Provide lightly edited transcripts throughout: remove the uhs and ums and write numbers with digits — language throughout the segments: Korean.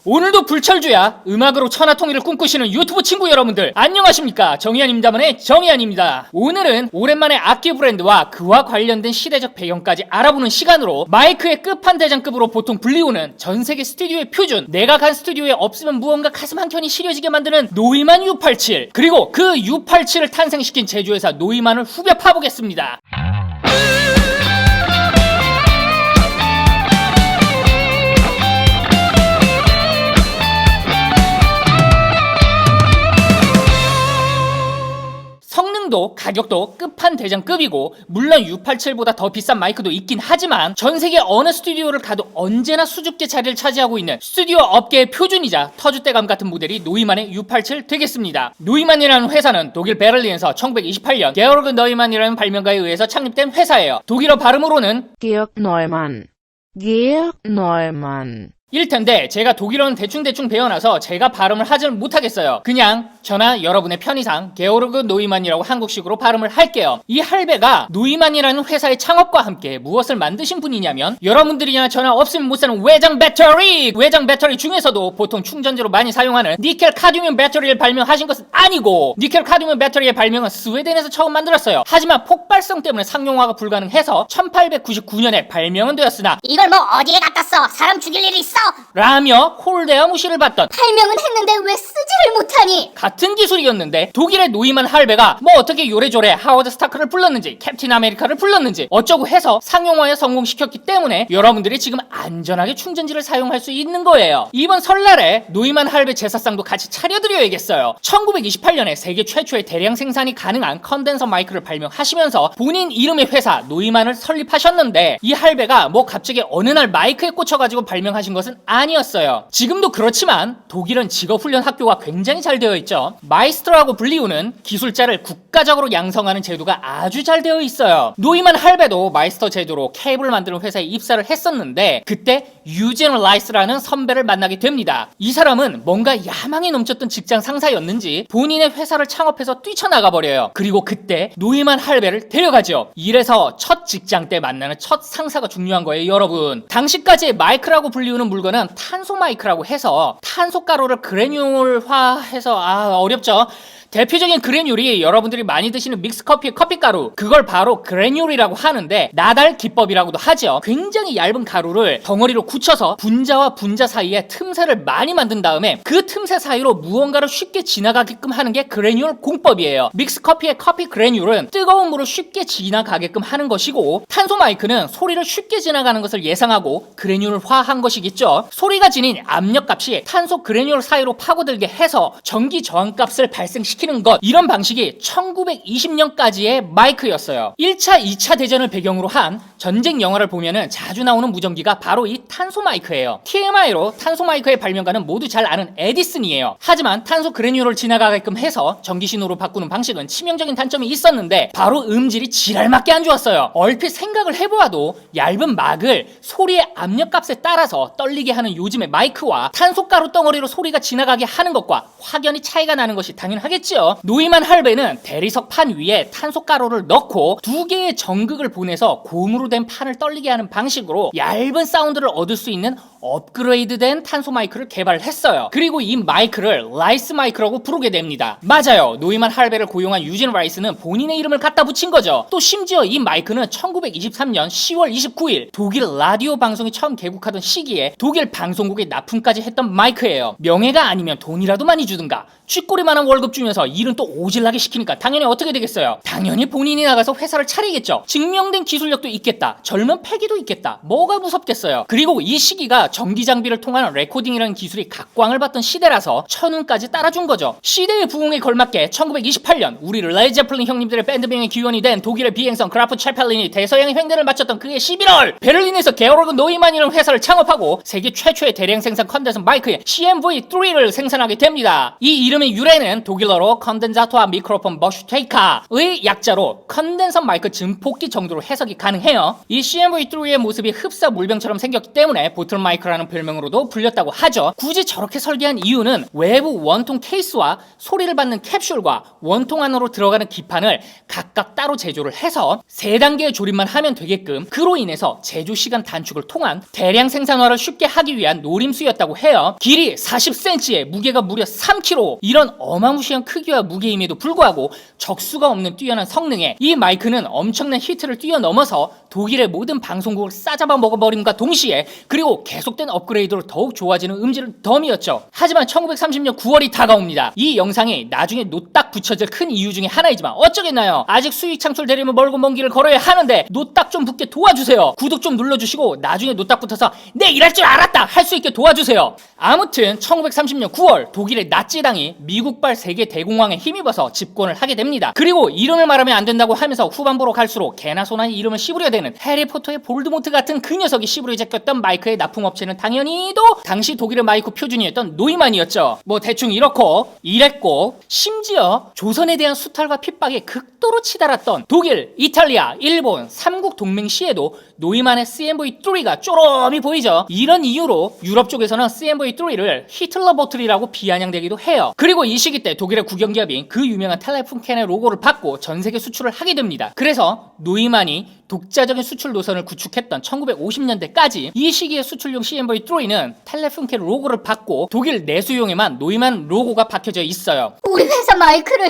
오늘도 불철주야 음악으로 천하통일을 꿈꾸시는 유튜브 친구 여러분들 안녕하십니까. 정의안입니다만의 정의안입니다. 오늘은 오랜만에 악기 브랜드와 그와 관련된 시대적 배경까지 알아보는 시간으로 마이크의 끝판대장급으로 보통 불리우는 전세계 스튜디오의 표준, 내가 간 스튜디오에 없으면 무언가 가슴 한켠이 시려지게 만드는 노이만 U87, 그리고 그 U87을 탄생시킨 제조회사 노이만을 후벼 파보겠습니다. 성능도 가격도 끝판대장급이고, 물론 U87보다 더 비싼 마이크도 있긴 하지만 전세계 어느 스튜디오를 가도 언제나 수줍게 자리를 차지하고 있는 스튜디오 업계의 표준이자 터줏대감 같은 모델이 노이만의 U87 되겠습니다. 노이만이라는 회사는 독일 베를린에서 1928년 게오르그 너이만이라는 발명가에 의해서 창립된 회사예요. 독일어 발음으로는 Georg Neumann. Georg Neumann. 일 텐데 제가 독일어는 대충 배워놔서 제가 발음을 하지는 못하겠어요. 그냥 저나 여러분의 편의상 게오르그 노이만이라고 한국식으로 발음을 할게요. 이 할배가 노이만이라는 회사의 창업과 함께 무엇을 만드신 분이냐면, 여러분들이나 저나 없으면 못 사는 외장 배터리 중에서도 보통 충전재로 많이 사용하는 니켈 카드뮴 배터리를 발명하신 것은 아니고, 니켈 카드뮴 배터리의 발명은 스웨덴에서 처음 만들었어요. 하지만 폭발성 때문에 상용화가 불가능해서 1899년에 발명은 되었으나 이걸 뭐 어디에 갖다 써? 사람 죽일 일이 있어? 라며 홀대와 무시를 받던 발명은 했는데 왜 쓰지를 못하니? 같은 기술이었는데, 독일의 노이만 할배가 뭐 어떻게 요래조래 하워드 스타크를 불렀는지 캡틴 아메리카를 불렀는지 어쩌고 해서 상용화에 성공시켰기 때문에 여러분들이 지금 안전하게 충전지를 사용할 수 있는 거예요. 이번 설날에 노이만 할배 제사상도 같이 차려드려야겠어요. 1928년에 세계 최초의 대량 생산이 가능한 컨덴서 마이크를 발명하시면서 본인 이름의 회사 노이만을 설립하셨는데, 이 할배가 뭐 갑자기 어느 날 마이크에 꽂혀가지고 발명하신 것은 아니었어요. 지금도 그렇지만 독일은 직업훈련 학교가 굉장히 잘 되어 있죠. 마이스트로라고 불리우는 기술자를 국가적으로 양성하는 제도가 아주 잘 되어 있어요. 노이만 할배도 마이스터 제도로 케이블을 만드는 회사에 입사를 했었는데, 그때 유젠 라이스라는 선배를 만나게 됩니다. 이 사람은 뭔가 야망이 넘쳤던 직장 상사였는지 본인의 회사를 창업해서 뛰쳐나가 버려요. 그리고 그때 노이만 할배를 데려가죠. 이래서 첫 직장 때 만나는 첫 상사가 중요한 거예요, 여러분. 당시까지 마이크라고 불리우는 물건은 탄소 마이크라고 해서 탄소 가루를 그래듈화해서 어렵죠. 대표적인 그래듈이 여러분들이 많이 드시는 믹스커피의 커피가루, 그걸 바로 그래듈이라고 하는데 나달 기법이라고도 하죠. 굉장히 얇은 가루를 덩어리로 굳혀서 분자와 분자 사이에 틈새를 많이 만든 다음에 그 틈새 사이로 무언가를 쉽게 지나가게끔 하는 게 그래듈 공법이에요. 믹스커피의 커피 그래듈은 뜨거운 물을 쉽게 지나가게끔 하는 것이고, 탄소 마이크는 소리를 쉽게 지나가는 것을 예상하고 그래듈화한 것이겠죠. 소리가 지닌 압력값이 탄소 그래듈 사이로 파고들게 해서 전기 저항값을 발생시키는 것, 이런 방식이 1920년까지의 마이크였어요. 1차, 2차 대전을 배경으로 한 전쟁 영화를 보면은 자주 나오는 무전기가 바로 이 탄소 마이크예요. TMI로 탄소 마이크의 발명가는 모두 잘 아는 에디슨이에요. 하지만 탄소 그래듈을 지나가게끔 해서 전기 신호로 바꾸는 방식은 치명적인 단점이 있었는데 바로 음질이 지랄맞게 안 좋았어요. 얼핏 생각을 해보아도 얇은 막을 소리의 압력값에 따라서 떨리게 하는 요즘의 마이크와 탄소 가루 덩어리로 소리가 지나가게 하는 것과 확연히 차이가 나는 것이 당연하겠죠. 노이만 할배는 대리석 판 위에 탄소 가루를 넣고 두 개의 전극을 보내서 고무로 된 판을 떨리게 하는 방식으로 얇은 사운드를 얻을 수 있는 업그레이드된 탄소 마이크를 개발했어요. 그리고 이 마이크를 라이스 마이크라고 부르게 됩니다. 맞아요. 노이만 할배를 고용한 유진 라이스는 본인의 이름을 갖다 붙인 거죠. 또 심지어 이 마이크는 1923년 10월 29일 독일 라디오 방송이 처음 개국하던 시기에 독일 방송국에 납품까지 했던 마이크예요. 명예가 아니면 돈이라도 많이 주든가, 쥐꼬리만한 월급 주면서 일은 또 오질나게 시키니까 당연히 어떻게 되겠어요? 당연히 본인이 나가서 회사를 차리겠죠. 증명된 기술력도 있겠다, 젊은 패기도 있겠다, 뭐가 무섭겠어요. 그리고 이 시기가 전기 장비를 통한 레코딩이라는 기술이 각광을 받던 시대라서 천운까지 따라준 거죠. 시대의 부흥에 걸맞게 1928년 우리 레드 제플린 형님들의 밴드명의 기원이 된 독일의 비행선 그라프 체펠린이 대서양의 횡단을 마쳤던 그해 11월, 베를린에서 게오르그 노이만이라는 회사를 창업하고 세계 최초의 대량 생산 컨덴서 마이크의 CMV3를 생산하게 됩니다. 이 이름 이름의 유래는 독일어로 컨덴사토와 미크로폰 버슈테이카의 약자로 컨덴서 마이크 증폭기 정도로 해석이 가능해요. 이 CMV3의 모습이 흡사 물병처럼 생겼기 때문에 보틀 마이크라는 별명으로도 불렸다고 하죠. 굳이 저렇게 설계한 이유는 외부 원통 케이스와 소리를 받는 캡슐과 원통 안으로 들어가는 기판을 각각 따로 제조를 해서 3단계의 조립만 하면 되게끔, 그로 인해서 제조 시간 단축을 통한 대량 생산화를 쉽게 하기 위한 노림수였다고 해요. 길이 40cm에 무게가 무려 3kg, 이런 어마무시한 크기와 무게임에도 불구하고 적수가 없는 뛰어난 성능에 이 마이크는 엄청난 히트를 뛰어넘어서 독일의 모든 방송국을 싸잡아 먹어버림과 동시에 그리고 계속된 업그레이드로 더욱 좋아지는 음질 덤이었죠. 하지만 1930년 9월이 다가옵니다. 이 영상이 나중에 노딱 붙여질 큰 이유 중에 하나이지만 어쩌겠나요. 아직 수익 창출되려면 멀고 먼 길을 걸어야 하는데 노딱 좀 붙게 도와주세요. 구독 좀 눌러주시고 나중에 노딱 붙어서 내 일할 줄 알았다 할 수 있게 도와주세요. 아무튼 1930년 9월 독일의 나치당이 미국발 세계 대공황에 힘입어서 집권을 하게 됩니다. 그리고 이름을 말하면 안 된다고 하면서 후반부로 갈수록 개나 소나 이름을 씹으려 되는 해리포터의 볼드모트 같은 그 녀석이 씹으려 제꼈던 마이크의 납품업체는 당연히도 당시 독일의 마이크 표준이었던 노이만이었죠. 뭐 대충 이렇고 이랬고, 심지어 조선에 대한 수탈과 핍박에 극도로 치달았던 독일, 이탈리아, 일본 3국 동맹 시에도 노이만의 CMV3가 쪼롬이 보이죠. 이런 이유로 유럽 쪽에서는 CMV3를 히틀러 보틀이라고 비아냥대기도 해요. 그리고 이 시기 때 독일의 국영기업인 그 유명한 텔레푼켄의 로고를 받고 전세계 수출을 하게 됩니다. 그래서 노이만이 독자적인 수출 노선을 구축했던 1950년대까지 이 시기의 수출용 CMV3는 텔레푼켄 로고를 받고 독일 내수용에만 노이만 로고가 박혀져 있어요. 우리 회사 마이크라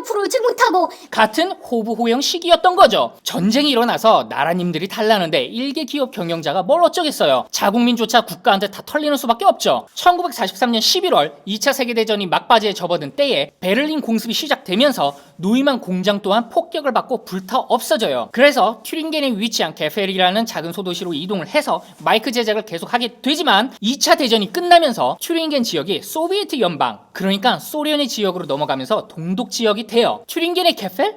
부르지 못하고 같은 호부호영 시기였던 거죠. 전쟁이 일어나서 나라님들이 달라는데 일개 기업 경영자가 뭘 어쩌겠어요. 자국민조차 국가한테 다 털리는 수밖에 없죠. 1943년 11월 2차 세계대전이 막바지에 접어든 때에 베를린 공습이 시작되면서 노이만 공장 또한 폭격을 받고 불타 없어져요. 그래서 튜링겐에 위치한 게펠이라는 작은 소도시로 이동을 해서 마이크 제작을 계속하게 되지만 2차 대전이 끝나면서 튜링겐 지역이 소비에트 연방, 그러니까 소련의 지역으로 넘어가면서 동독 지역이 돼요. 튜링겐의 게펠?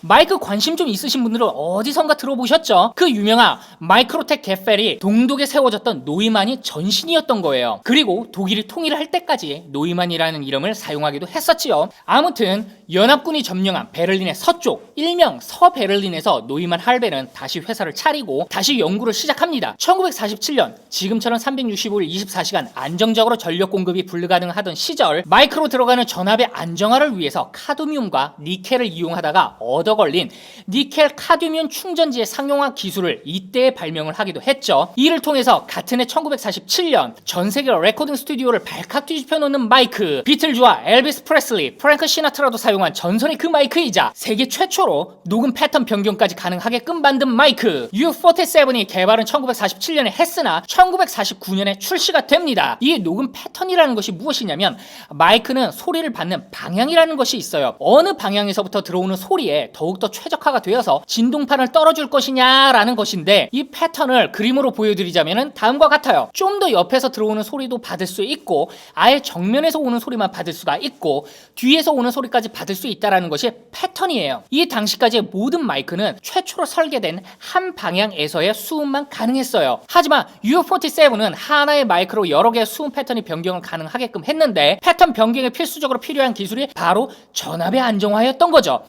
마이크 관심 좀 있으신 분들은 어디선가 들어보셨죠? 그 유명한 마이크로텍 게펠이 동독에 세워졌던 노이만이 전신이었던 거예요. 그리고 독일이 통일을 할 때까지 노이만이라는 이름을 사용하기도 했었지요. 아무튼 연합군이 점령한 베를린의 서쪽, 일명 서베를린에서 노이만 할베는 다시 회사를 차리고 다시 연구를 시작합니다. 1947년 지금처럼 365일 24시간 안정적으로 전력 공급이 불가능하던 시절, 마이크로 들어가는 전압의 안정화를 위해서 카드뮴과 니켈을 이용하다가 얻어 걸린 니켈 카드뮴 충전지의 상용화 기술을 이때 발명을 하기도 했죠. 이를 통해서 같은 해 1947년 전 세계 레코딩 스튜디오를 발칵 뒤집혀 놓는 마이크, 비틀즈와 엘비스 프레슬리, 프랭크 시나트라도 사용한 전설의 그 마이크이자 세계 최초로 녹음 패턴 변경까지 가능하게끔 만든 마이크 U47이 개발은 1947년에 했으나 1949년에 출시가 됩니다. 이 녹음 패턴이라는 것이 무엇이냐면 마이크는 소리를 받는 방향이라는 것이 있어요. 어느 방향에서부터 들어오는 소리에 더욱더 최적화가 되어서 진동판을 떨어줄 것이냐라는 것인데, 이 패턴을 그림으로 보여드리자면 다음과 같아요. 좀 더 옆에서 들어오는 소리도 받을 수 있고, 아예 정면에서 오는 소리만 받을 수가 있고, 뒤에서 오는 소리까지 받을 수 있다는 것이 패턴이에요. 이 당시까지의 모든 마이크는 최초로 설계된 한 방향에서의 수음만 가능했어요. 하지만 U47은 하나의 마이크로 여러 개의 수음 패턴이 변경을 가능하게끔 했는데, 패턴 변경에 필수적으로 필요한 기술이 바로 전압의 안정화였던 거죠.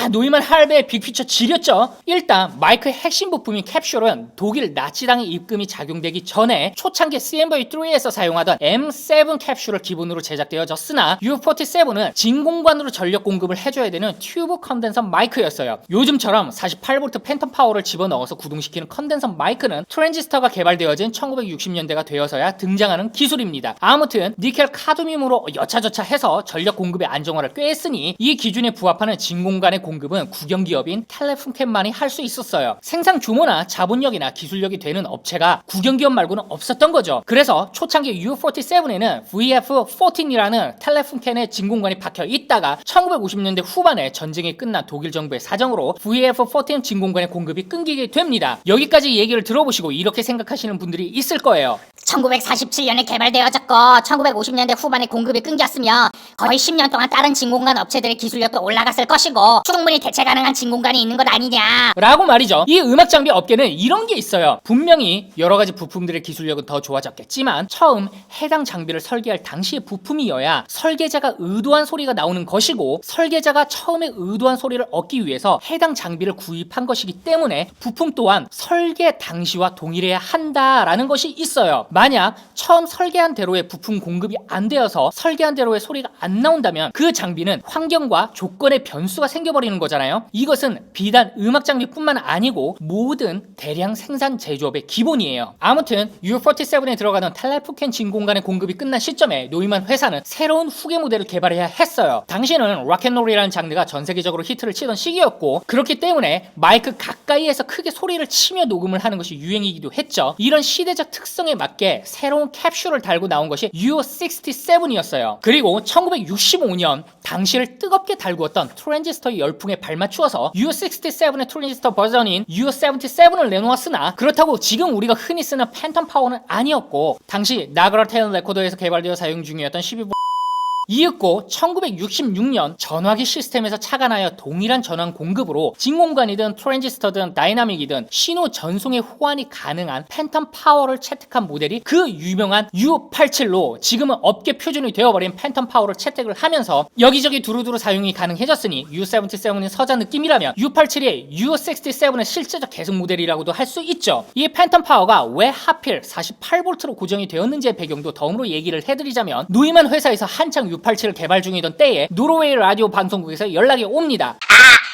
노이만 할베의 빅피처 지렸죠. 일단 마이크의 핵심 부품인 캡슐은 독일 나치당의 입금이 작용되기 전에 초창기 CMV3에서 사용하던 M7 캡슐을 기본으로 제작되어졌으나 U47은 진공관으로 전력 공급을 해줘야 되는 튜브 컨덴서 마이크였어요. 요즘처럼 48V 팬텀 파워를 집어넣어서 구동시키는 컨덴서 마이크는 트랜지스터가 개발되어진 1960년대가 되어서야 등장하는 기술입니다. 아무튼 니켈 카드뮴으로 여차저차 해서 전력 공급의 안정화를 꾀했으니 이 기준에 부합하는 진공관의 공급은 국영기업인 텔레푼켄만이 할 수 있었어요. 생산 규모나 자본력이나 기술력이 되는 업체가 국영기업 말고는 없었던 거죠. 그래서 초창기 U47에는 VF14이라는 텔레푼켄의 진공관이 박혀 있다가 1950년대 후반에 전쟁이 끝난 독일 정부의 사정으로 VF14 진공관의 공급이 끊기게 됩니다. 여기까지 얘기를 들어보시고 이렇게 생각하시는 분들이 있을 거예요. 1947년에 개발되어졌고 1950년대 후반에 공급이 끊겼으며 거의 10년 동안 다른 진공관 업체들의 기술력도 올라갔을 것이고 충분히 대체 대체 가능한 진공관이 있는 것 아니냐. 라고 말이죠. 이 음악 장비 업계는 이런 게 있어요. 분명히 여러 가지 부품들의 기술력은 더 좋아졌겠지만 처음 해당 장비를 설계할 당시의 부품이어야 설계자가 의도한 소리가 나오는 것이고, 설계자가 처음에 의도한 소리를 얻기 위해서 해당 장비를 구입한 것이기 때문에 부품 또한 설계 당시와 동일해야 한다라는 것이 있어요. 만약 처음 설계한 대로의 부품 공급이 안 되어서 설계한 대로의 소리가 안 나온다면 그 장비는 환경과 조건의 변수가 생겨버리는 거잖아요. 이것은 비단 음악 장비뿐만 아니고 모든 대량 생산 제조업의 기본이에요. 아무튼 U47에 들어가던 텔레프켄 진공관의 공급이 끝난 시점에 노이만 회사는 새로운 후계 모델을 개발해야 했어요. 당시에는 락앤롤이라는 장르가 전 세계적으로 히트를 치던 시기였고, 그렇기 때문에 마이크 가까이에서 크게 소리를 치며 녹음을 하는 것이 유행이기도 했죠. 이런 시대적 특성에 맞게 새로운 캡슐을 달고 나온 것이 U67이었어요. 그리고 1965년 당시를 뜨겁게 달구었던 트랜지스터의 열풍에 발맞추어서 U67의 트랜지스터 버전인 U77을 내놓았으나, 그렇다고 지금 우리가 흔히 쓰는 팬텀 파워는 아니었고, 당시 나그라 테일러 레코더에서 개발되어 사용 중이었던 12V 이윽고 1966년 전화기 시스템에서 착안하여 동일한 전원 공급으로 진공관이든 트랜지스터든 다이나믹이든 신호 전송의 호환이 가능한 팬텀 파워를 채택한 모델이 그 유명한 U87로 지금은 업계 표준이 되어버린 팬텀 파워를 채택을 하면서 여기저기 두루두루 사용이 가능해졌으니 U77이 서자 느낌이라면 U87이 U67의 실제적 계승 모델이라고도 할 수 있죠. 이 팬텀 파워가 왜 하필 48V로 고정이 되었는지의 배경도 덤으로 얘기를 해드리자면, 노이만 회사에서 한창 U87을 개발 중이던 때에 노르웨이 라디오 방송국에서 연락이 옵니다.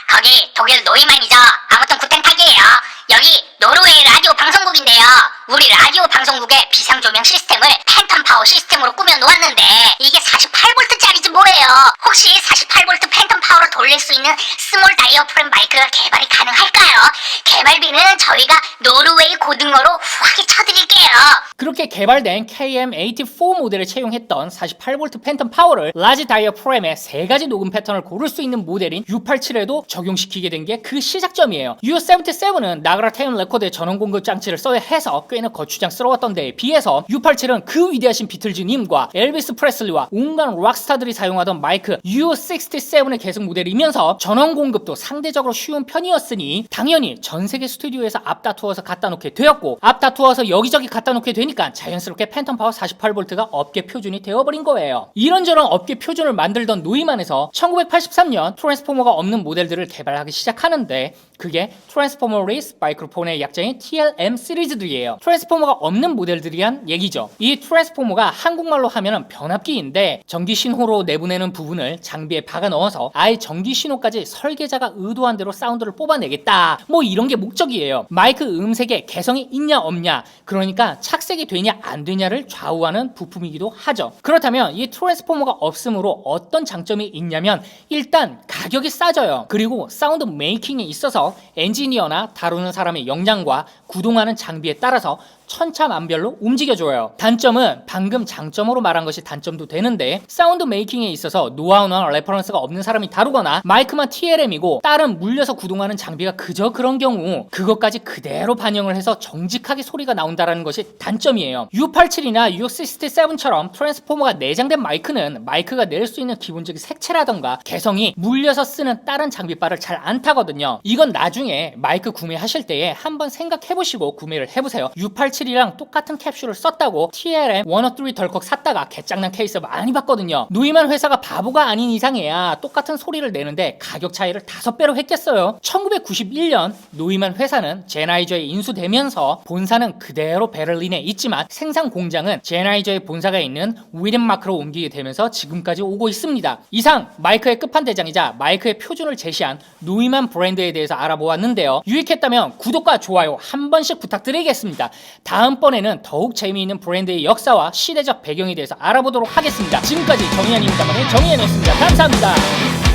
거기 독일 노이만이죠. 아무튼 구텐탁이에요. 여기 노르웨이 라디오 방송국인데요. 우리 라디오 방송국의 비상조명 시스템을 팬텀 파워 시스템으로 꾸며 놓았는데 이게 48V짜리지 뭐예요. 혹시 48V 팬텀 파워를 돌릴 수 있는 스몰 다이어프램 마이크가 개발이 가능할까요? 개발비는 저희가 노르웨이 고등어로 후하게 쳐드릴게요. 그렇게 개발된 KM84 모델을 채용했던 48V 팬텀 파워를 라지 다이어프램의 세 가지 녹음 패턴을 고를 수 있는 모델인 U87에도 적용시키게 된 게 그 시작점이에요. U77은 나그라 테일러 레코드의 전원 공급 장치를 써야 해서 꽤나 거추장스러웠던 데에 비해서 U87은 그 위대하신 비틀즈님과 엘비스 프레슬리와 온갖 락스타들이 사용하던 마이크 U67의 계승 모델이면서 전원 공급도 상대적으로 쉬운 편이었으니 당연히 전 세계 스튜디오에서 앞다투어서 갖다 놓게 되었고, 앞다투어서 여기저기 갖다 놓게 되니까 자연스럽게 팬텀 파워 48V가 업계 표준이 되어버린 거예요. 이런저런 업계 표준을 만들던 노이만에서 1983년 트랜스포머가 없는 모델들을 개발하기 시작하는데, 그게 트랜스포머 리스 마이크로폰의 약자인 TLM 시리즈들이에요. 트랜스포머가 없는 모델들이란 얘기죠. 이 트랜스포머가 한국말로 하면 변압기인데, 전기 신호로 내보내는 부분을 장비에 박아 넣어서 아예 전기 신호까지 설계자가 의도한 대로 사운드를 뽑아내겠다, 뭐 이런 게 목적이에요. 마이크 음색에 개성이 있냐 없냐, 그러니까 착색이 되냐 안 되냐를 좌우하는 부품이기도 하죠. 그렇다면 이 트랜스포머가 없으므로 어떤 장점이 있냐면, 일단 가격이 싸져요. 그리고 사운드 메이킹에 있어서 엔지니어나 다루는 사람의 역량과 구동하는 장비에 따라서 천차만별로 움직여줘요. 단점은 방금 장점으로 말한 것이 단점도 되는데, 사운드 메이킹에 있어서 노하우나 레퍼런스가 없는 사람이 다루거나 마이크만 TLM이고 다른 물려서 구동하는 장비가 그저 그런 경우 그것까지 그대로 반영을 해서 정직하게 소리가 나온다는 것이 단점이에요. U87이나 U67처럼 트랜스포머가 내장된 마이크는 마이크가 낼 수 있는 기본적인 색채라던가 개성이 물려서 쓰는 다른 장비바를 잘 안 타거든요. 이건 나중에 마이크 구매하실 때에 한번 생각해보시고 구매를 해보세요. U87이랑 똑같은 캡슐을 썼다고 TLM 103 덜컥 샀다가 개짱난 케이스 많이 봤거든요. 노이만 회사가 바보가 아닌 이상해야 똑같은 소리를 내는데 가격 차이를 5배로 했겠어요. 1991년 노이만 회사는 제나이저에 인수되면서 본사는 그대로 베를린에 있지만 생산 공장은 제나이저의 본사가 있는 위덴마크로 옮기게 되면서 지금까지 오고 있습니다. 이상 마이크의 끝판대장이자 마이크의 표준을 제시한 노이만 브랜드에 대해서 알아보았는데요. 유익했다면 구독과 좋아요 한 번씩 부탁드리겠습니다. 다음번에는 더욱 재미있는 브랜드의 역사와 시대적 배경에 대해서 알아보도록 하겠습니다. 지금까지 정의현입니다만의 정의현이었습니다. 감사합니다.